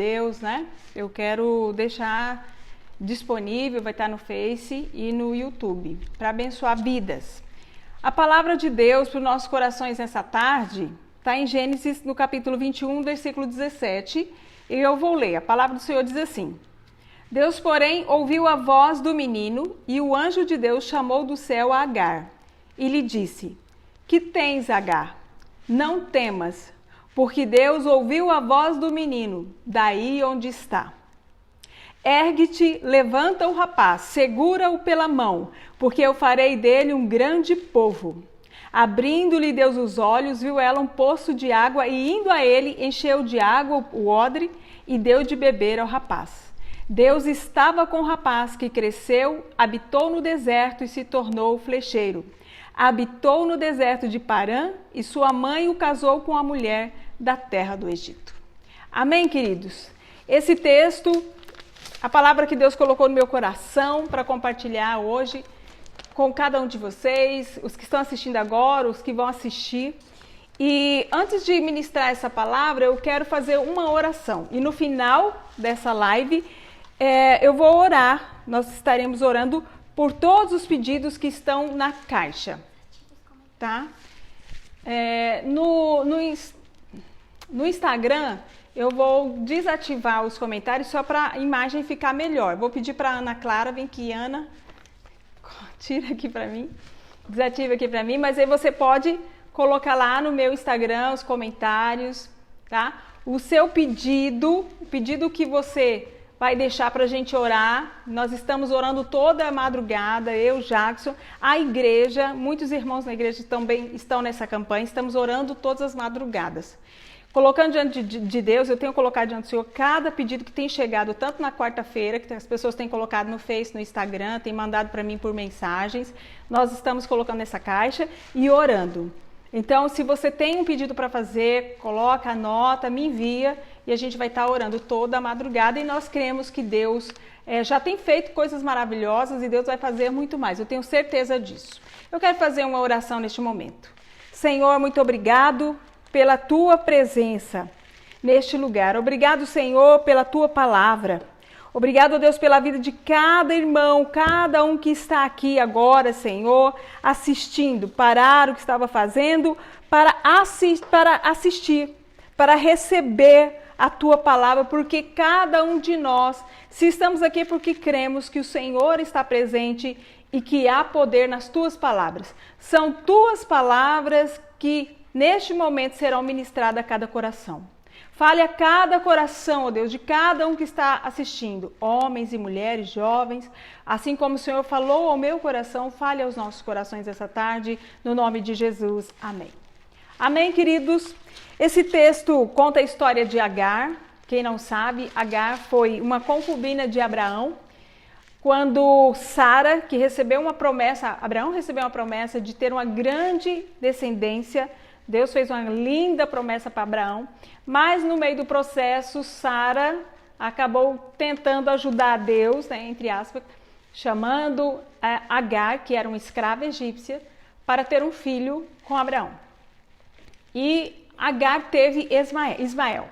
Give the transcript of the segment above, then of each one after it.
Deus, né? Eu quero deixar disponível, vai estar no Face e no YouTube, para abençoar vidas. A palavra de Deus para os nossos corações nessa tarde está em Gênesis, no capítulo 21, versículo 17, e eu vou ler. A palavra do Senhor diz assim: Deus, porém, ouviu a voz do menino, e o anjo de Deus chamou do céu a Agar, e lhe disse: Que tens, Agar? Não temas, porque Deus ouviu a voz do menino, daí onde está. Ergue-te, levanta o rapaz, segura-o pela mão, porque eu farei dele um grande povo. Abrindo-lhe Deus os olhos, viu ela um poço de água, e indo a ele, encheu de água o odre e deu de beber ao rapaz. Deus estava com o rapaz, que cresceu, habitou no deserto e se tornou flecheiro. Habitou no deserto de Parã, e sua mãe o casou com a mulher da terra do Egito. Amém, queridos? Esse texto, a palavra que Deus colocou no meu coração para compartilhar hoje com cada um de vocês, os que estão assistindo agora, os que vão assistir. E antes de ministrar essa palavra, eu quero fazer uma oração. E no final dessa live, eu vou orar, nós estaremos orando por todos os pedidos que estão na caixa, tá? No Instagram, eu vou desativar os comentários só para a imagem ficar melhor. Vou pedir para a Ana Clara, vem aqui, Ana, tira aqui para mim, desativa aqui para mim, mas aí você pode colocar lá no meu Instagram os comentários, tá? O seu pedido, o pedido que você vai deixar para a gente orar. Nós estamos orando toda a madrugada, eu, Jackson, a igreja, muitos irmãos na igreja também estão nessa campanha, estamos orando todas as madrugadas. Colocando diante de Deus, eu tenho colocado diante do Senhor cada pedido que tem chegado, tanto na quarta-feira, que as pessoas têm colocado no Face, no Instagram, têm mandado para mim por mensagens. Nós estamos colocando nessa caixa e orando. Então, se você tem um pedido para fazer, coloca, anota, me envia e a gente vai estar orando toda a madrugada. E nós cremos que Deus já tem feito coisas maravilhosas e Deus vai fazer muito mais. Eu tenho certeza disso. Eu quero fazer uma oração neste momento. Senhor, muito obrigado pela Tua presença neste lugar. Obrigado, Senhor, pela Tua palavra. Obrigado, Deus, pela vida de cada irmão, cada um que está aqui agora, Senhor, assistindo, parar o que estava fazendo para assistir, para receber a Tua palavra, porque cada um de nós, se estamos aqui porque cremos que o Senhor está presente e que há poder nas Tuas palavras. São Tuas palavras que neste momento serão ministradas a cada coração. Fale a cada coração, ó Deus, de cada um que está assistindo, homens e mulheres, jovens, assim como o Senhor falou ao meu coração, fale aos nossos corações essa tarde, no nome de Jesus. Amém. Amém, queridos? Esse texto conta a história de Agar. Quem não sabe, Agar foi uma concubina de Abraão, quando Sara, que recebeu uma promessa, Abraão recebeu uma promessa de ter uma grande descendência. Deus fez uma linda promessa para Abraão, mas no meio do processo, Sara acabou tentando ajudar Deus, né, entre aspas, chamando Agar, que era uma escrava egípcia, para ter um filho com Abraão. E Agar teve Ismael.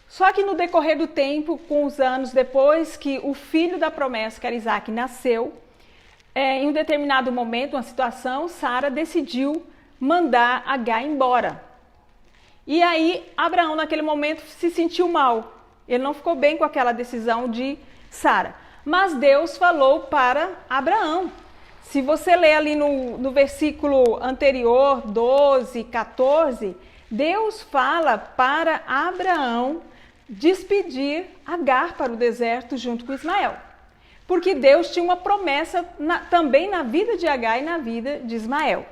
Só que no decorrer do tempo, com os anos depois que o filho da promessa, que era Isaac, nasceu, em um determinado momento, uma situação, Sara decidiu mandar Agar embora. E aí, Abraão, naquele momento, se sentiu mal. Ele não ficou bem com aquela decisão de Sara. Mas Deus falou para Abraão. Se você ler ali no versículo anterior, 12, 14, Deus fala para Abraão despedir Agar para o deserto junto com Ismael. Porque Deus tinha uma promessa também na vida de Agar e na vida de Ismael.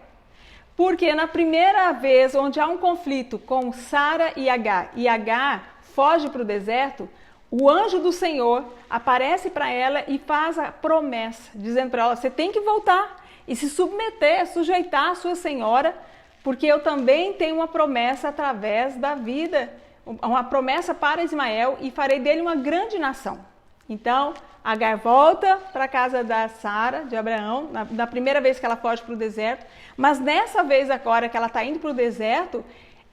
Porque na primeira vez onde há um conflito com Sara e Agar foge para o deserto, o anjo do Senhor aparece para ela e faz a promessa, dizendo para ela: você tem que voltar e se submeter, sujeitar a sua senhora, porque eu também tenho uma promessa através da vida, uma promessa para Ismael, e farei dele uma grande nação. Então, Agar volta para a casa da Sara, de Abraão, na primeira vez que ela foge para o deserto, mas nessa vez agora que ela está indo para o deserto,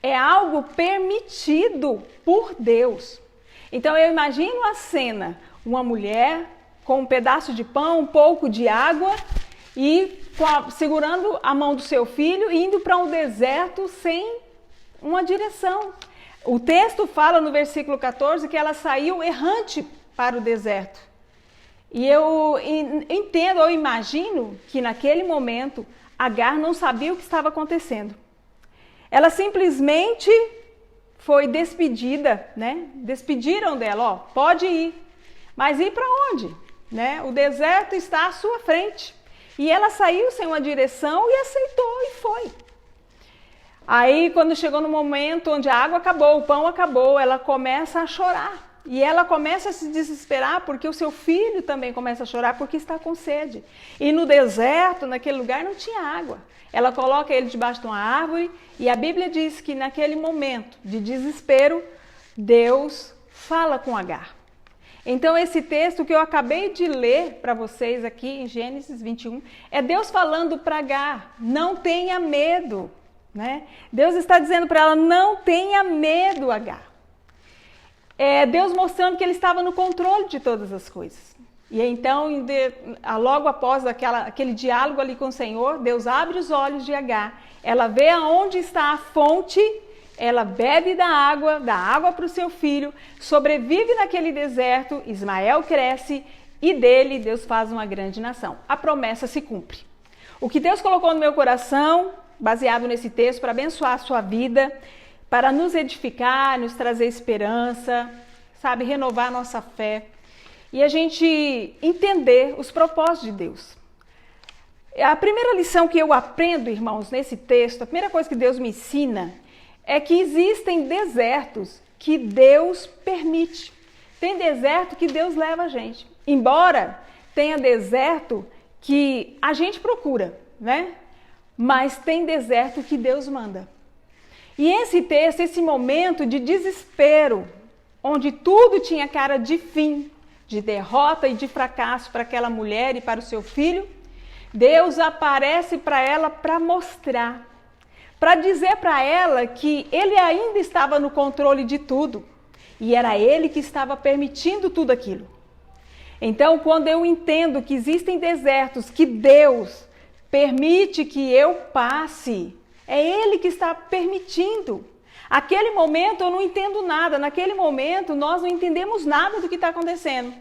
é algo permitido por Deus. Então eu imagino a cena, uma mulher com um pedaço de pão, um pouco de água e segurando a mão do seu filho e indo para um deserto sem uma direção. O texto fala no versículo 14 que ela saiu errante para o deserto. E eu entendo, eu imagino que naquele momento Agar não sabia o que estava acontecendo. Ela simplesmente foi despedida, né? Despediram dela, ó, pode ir. Mas ir para onde? Né? O deserto está à sua frente. E ela saiu sem uma direção e aceitou e foi. Aí, quando chegou no momento onde a água acabou, o pão acabou, ela começa a chorar. E ela começa a se desesperar porque o seu filho também começa a chorar porque está com sede. E no deserto, naquele lugar, não tinha água. Ela coloca ele debaixo de uma árvore e a Bíblia diz que naquele momento de desespero, Deus fala com Agar. Então esse texto que eu acabei de ler para vocês aqui em Gênesis 21, é Deus falando para Agar, não tenha medo. Né? Deus está dizendo para ela, não tenha medo, Agar. É Deus mostrando que ele estava no controle de todas as coisas. E então, logo após aquele diálogo ali com o Senhor, Deus abre os olhos de Agar. Ela vê aonde está a fonte, ela bebe da água para o seu filho, sobrevive naquele deserto, Ismael cresce e dele Deus faz uma grande nação. A promessa se cumpre. O que Deus colocou no meu coração, baseado nesse texto, para abençoar a sua vida, para nos edificar, nos trazer esperança, sabe, renovar a nossa fé e a gente entender os propósitos de Deus. A primeira lição que eu aprendo, irmãos, nesse texto, a primeira coisa que Deus me ensina é que existem desertos que Deus permite. Tem deserto que Deus leva a gente. Embora tenha deserto que a gente procura, né? Mas tem deserto que Deus manda. E esse texto, esse momento de desespero, onde tudo tinha cara de fim, de derrota e de fracasso para aquela mulher e para o seu filho, Deus aparece para ela para mostrar, para dizer para ela que ele ainda estava no controle de tudo e era ele que estava permitindo tudo aquilo. Então, quando eu entendo que existem desertos que Deus permite que eu passe, é ele que está permitindo. Aquele momento eu não entendo nada, naquele momento nós não entendemos nada do que está acontecendo.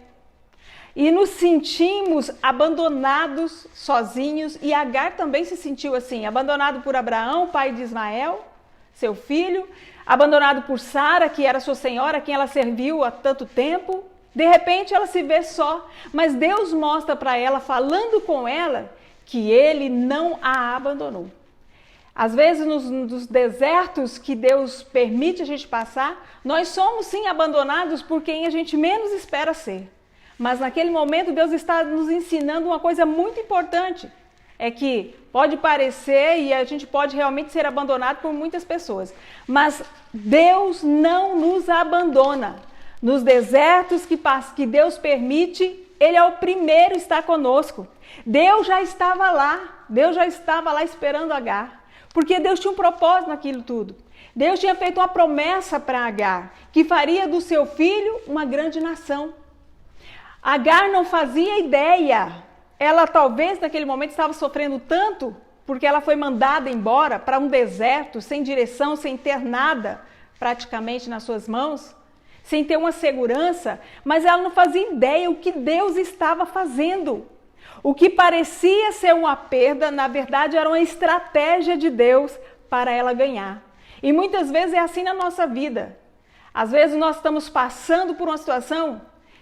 E nos sentimos abandonados, sozinhos, e Agar também se sentiu assim, abandonado por Abraão, pai de Ismael, seu filho, abandonado por Sara, que era sua senhora, a quem ela serviu há tanto tempo. De repente ela se vê só, mas Deus mostra para ela, falando com ela, que ele não a abandonou. Às vezes, nos desertos que Deus permite a gente passar, nós somos sim abandonados por quem a gente menos espera ser. Mas naquele momento, Deus está nos ensinando uma coisa muito importante. É que pode parecer e a gente pode realmente ser abandonado por muitas pessoas. Mas Deus não nos abandona. Nos desertos que Deus permite, Ele é o primeiro a estar conosco. Deus já estava lá esperando Agar. Porque Deus tinha um propósito naquilo tudo. Deus tinha feito uma promessa para Agar, que faria do seu filho uma grande nação. Agar não fazia ideia. Ela talvez naquele momento estava sofrendo tanto, porque ela foi mandada embora para um deserto, sem direção, sem ter nada praticamente nas suas mãos, sem ter uma segurança, mas ela não fazia ideia o que Deus estava fazendo. O que parecia ser uma perda, na verdade, era uma estratégia de Deus para ela ganhar. E muitas vezes é assim na nossa vida. Às vezes nós estamos passando por uma situação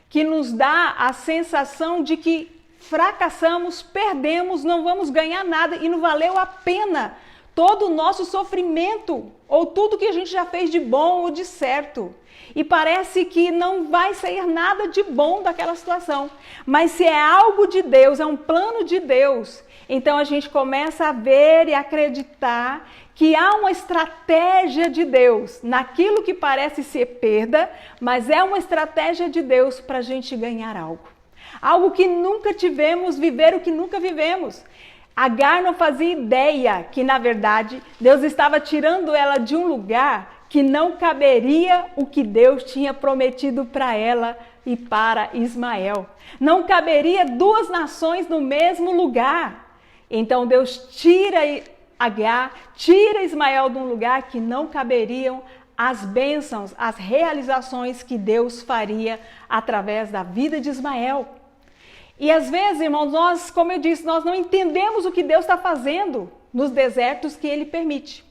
que nos dá a sensação de que fracassamos, perdemos, não vamos ganhar nada e não valeu a pena todo o nosso sofrimento ou tudo que a gente já fez de bom ou de certo. E parece que não vai sair nada de bom daquela situação. Mas se é algo de Deus, é um plano de Deus, então a gente começa a ver e acreditar que há uma estratégia de Deus naquilo que parece ser perda, mas é uma estratégia de Deus para a gente ganhar algo. Algo que nunca tivemos, viver o que nunca vivemos. Agar não fazia ideia que, na verdade, Deus estava tirando ela de um lugar que não caberia o que Deus tinha prometido para ela e para Ismael. Não caberia duas nações no mesmo lugar. Então Deus tira Agar, tira Ismael de um lugar que não caberiam as bênçãos, as realizações que Deus faria através da vida de Ismael. E às vezes, irmãos, nós, como eu disse, nós não entendemos o que Deus está fazendo nos desertos que Ele permite.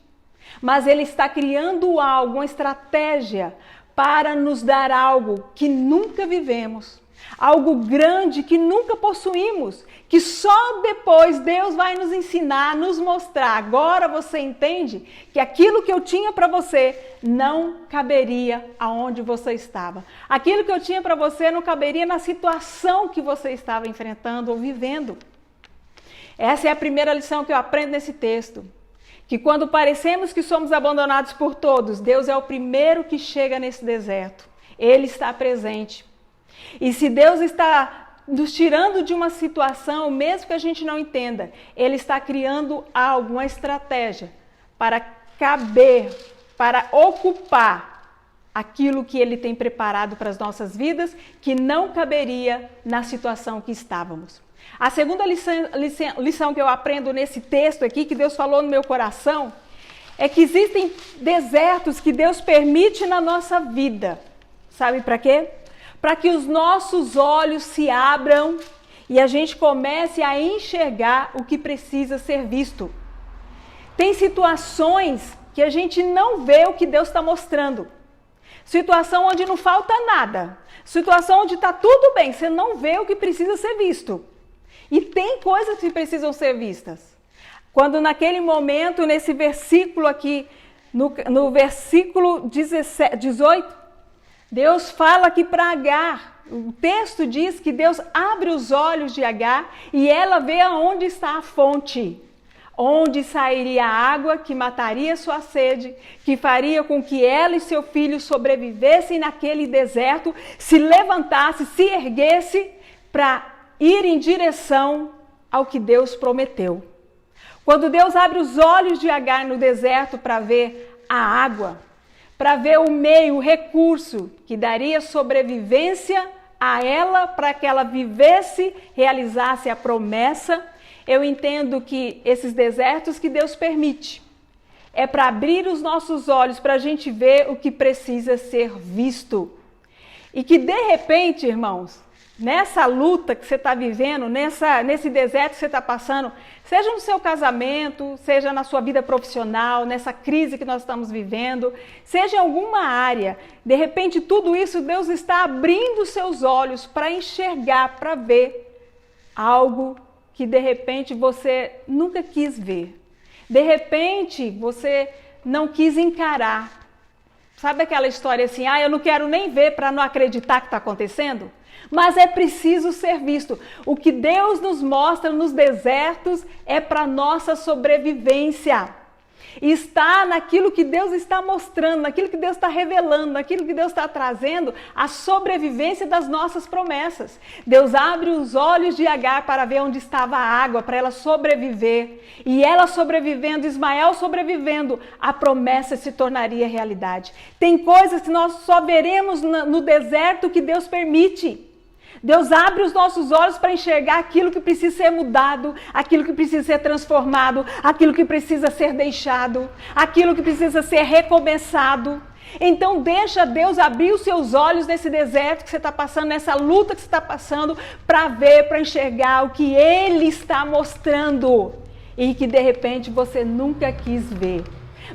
Mas Ele está criando algo, uma estratégia para nos dar algo que nunca vivemos, algo grande que nunca possuímos, que só depois Deus vai nos ensinar, nos mostrar. Agora você entende que aquilo que eu tinha para você não caberia aonde você estava. Aquilo que eu tinha para você não caberia na situação que você estava enfrentando ou vivendo. Essa é a primeira lição que eu aprendo nesse texto. Que quando parecemos que somos abandonados por todos, Deus é o primeiro que chega nesse deserto. Ele está presente. E se Deus está nos tirando de uma situação, mesmo que a gente não entenda, Ele está criando algo, uma estratégia para caber, para ocupar aquilo que Ele tem preparado para as nossas vidas, que não caberia na situação que estávamos. A segunda lição que eu aprendo nesse texto aqui, que Deus falou no meu coração, é que existem desertos que Deus permite na nossa vida. Sabe para quê? Para que os nossos olhos se abram e a gente comece a enxergar o que precisa ser visto. Tem situações que a gente não vê o que Deus está mostrando. Situação onde não falta nada. Situação onde está tudo bem, você não vê o que precisa ser visto. E tem coisas que precisam ser vistas. Quando naquele momento, nesse versículo aqui, no versículo 18, Deus fala aqui para Agar. O texto diz que Deus abre os olhos de Agar e ela vê aonde está a fonte. Onde sairia a água que mataria sua sede, que faria com que ela e seu filho sobrevivessem naquele deserto, se levantasse, se erguesse para ir em direção ao que Deus prometeu. Quando Deus abre os olhos de Agar no deserto para ver a água, para ver o meio, o recurso que daria sobrevivência a ela, para que ela vivesse, realizasse a promessa, eu entendo que esses desertos que Deus permite é para abrir os nossos olhos, para a gente ver o que precisa ser visto. E que de repente, irmãos, nessa luta que você está vivendo, nesse deserto que você está passando, seja no seu casamento, seja na sua vida profissional, nessa crise que nós estamos vivendo, seja em alguma área, de repente tudo isso Deus está abrindo seus olhos para enxergar, para ver algo que de repente você nunca quis ver. De repente você não quis encarar. Sabe aquela história assim, eu não quero nem ver para não acreditar que está acontecendo? Mas é preciso ser visto. O que Deus nos mostra nos desertos é para nossa sobrevivência. Está naquilo que Deus está mostrando, naquilo que Deus está revelando, naquilo que Deus está trazendo, a sobrevivência das nossas promessas. Deus abre os olhos de Agar para ver onde estava a água, para ela sobreviver. E ela sobrevivendo, Ismael sobrevivendo, a promessa se tornaria realidade. Tem coisas que nós só veremos no deserto que Deus permite. Deus abre os nossos olhos para enxergar aquilo que precisa ser mudado, aquilo que precisa ser transformado, aquilo que precisa ser deixado, aquilo que precisa ser recomeçado. Então deixa Deus abrir os seus olhos nesse deserto que você está passando, nessa luta que você está passando, para ver, para enxergar o que Ele está mostrando e que de repente você nunca quis ver.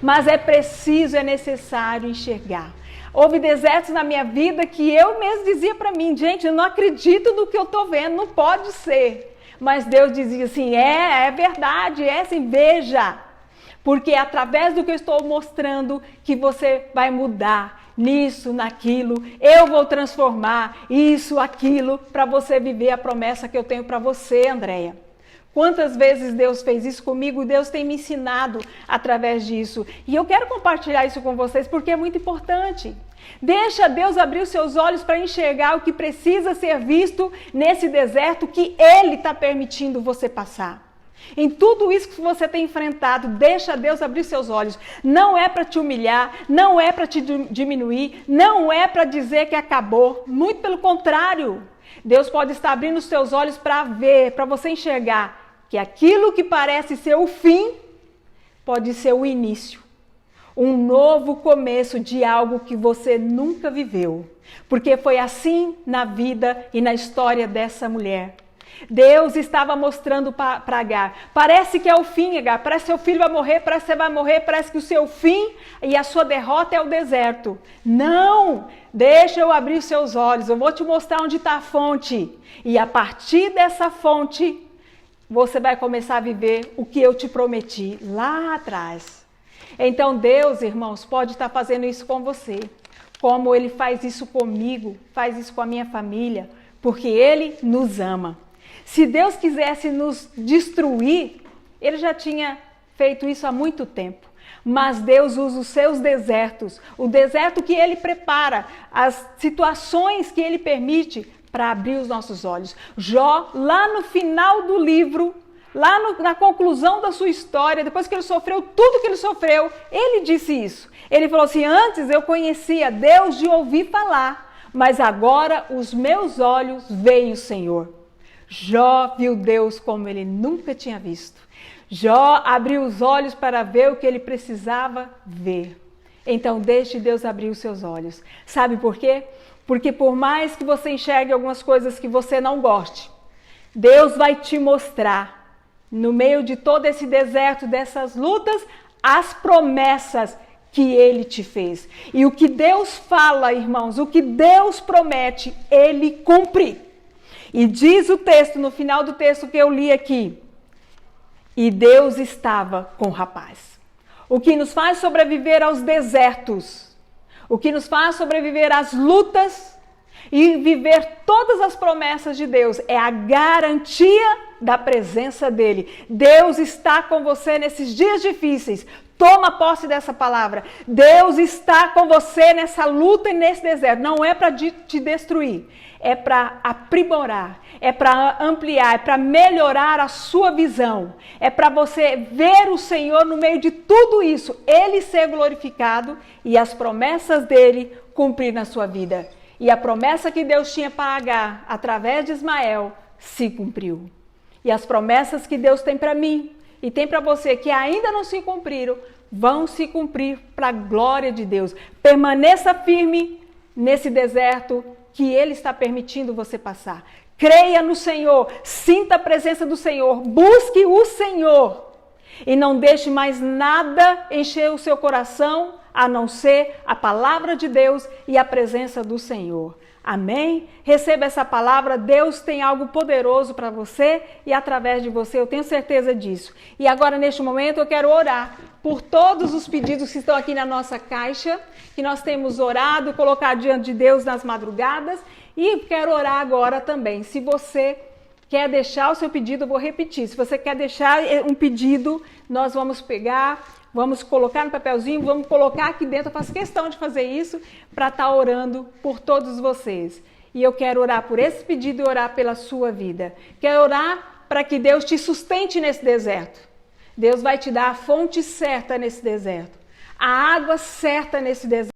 Mas é preciso, é necessário enxergar. Houve desertos na minha vida que eu mesmo dizia para mim, gente, eu não acredito no que eu estou vendo, não pode ser. Mas Deus dizia assim, é verdade, é assim, veja. Porque é através do que eu estou mostrando que você vai mudar nisso, naquilo. Eu vou transformar isso, aquilo, para você viver a promessa que eu tenho para você, Andréia. Quantas vezes Deus fez isso comigo, Deus tem me ensinado através disso. E eu quero compartilhar isso com vocês porque é muito importante. Deixa Deus abrir os seus olhos para enxergar o que precisa ser visto nesse deserto que Ele está permitindo você passar. Em tudo isso que você tem enfrentado, deixa Deus abrir seus olhos. Não é para te humilhar, não é para te diminuir, não é para dizer que acabou. Muito pelo contrário. Deus pode estar abrindo os seus olhos para ver, para você enxergar que aquilo que parece ser o fim, pode ser o início. Um novo começo de algo que você nunca viveu. Porque foi assim na vida e na história dessa mulher. Deus estava mostrando para Agar. Parece que é o fim, Agar. Parece que seu filho vai morrer, parece que você vai morrer, parece que o seu fim e a sua derrota é o deserto. Não! Deixa eu abrir os seus olhos. Eu vou te mostrar onde está a fonte. E a partir dessa fonte, você vai começar a viver o que eu te prometi lá atrás. Então Deus, irmãos, pode estar fazendo isso com você. Como Ele faz isso comigo, faz isso com a minha família. Porque Ele nos ama. Se Deus quisesse nos destruir, Ele já tinha feito isso há muito tempo. Mas Deus usa os seus desertos, o deserto que Ele prepara, as situações que Ele permite para abrir os nossos olhos. Jó, lá no final do livro, na conclusão da sua história, depois que ele sofreu tudo que ele sofreu, ele disse isso. Ele falou assim, antes eu conhecia Deus de ouvir falar, mas agora os meus olhos veem o Senhor. Jó viu Deus como ele nunca tinha visto. Jó abriu os olhos para ver o que ele precisava ver. Então deixe Deus abrir os seus olhos. Sabe por quê? Porque por mais que você enxergue algumas coisas que você não goste, Deus vai te mostrar, no meio de todo esse deserto, dessas lutas, as promessas que Ele te fez. E o que Deus fala, irmãos, o que Deus promete, Ele cumpre. E diz o texto, no final do texto que eu li aqui, e Deus estava com o rapaz. O que nos faz sobreviver aos desertos, o que nos faz sobreviver às lutas e viver todas as promessas de Deus é a garantia da presença dEle. Deus está com você nesses dias difíceis. Toma posse dessa palavra. Deus está com você nessa luta e nesse deserto. Não é para te destruir, é para aprimorar, é para ampliar, é para melhorar a sua visão. É para você ver o Senhor no meio de tudo isso, Ele ser glorificado e as promessas dEle cumprir na sua vida. E a promessa que Deus tinha para Agar, através de Ismael, se cumpriu. E as promessas que Deus tem para mim e tem para você que ainda não se cumpriram, vão se cumprir para a glória de Deus. Permaneça firme nesse deserto que Ele está permitindo você passar. Creia no Senhor, sinta a presença do Senhor, busque o Senhor e não deixe mais nada encher o seu coração a não ser a palavra de Deus e a presença do Senhor. Amém? Receba essa palavra, Deus tem algo poderoso para você e através de você, eu tenho certeza disso. E agora, neste momento, eu quero orar por todos os pedidos que estão aqui na nossa caixa, que nós temos orado, colocado diante de Deus nas madrugadas, e quero orar agora também. Se você quer deixar o seu pedido, eu vou repetir. Se você quer deixar um pedido, nós vamos pegar, vamos colocar no papelzinho, vamos colocar aqui dentro. Eu faço questão de fazer isso para estar orando por todos vocês. E eu quero orar por esse pedido e orar pela sua vida. Quero orar para que Deus te sustente nesse deserto. Deus vai te dar a fonte certa nesse deserto, a água certa nesse deserto.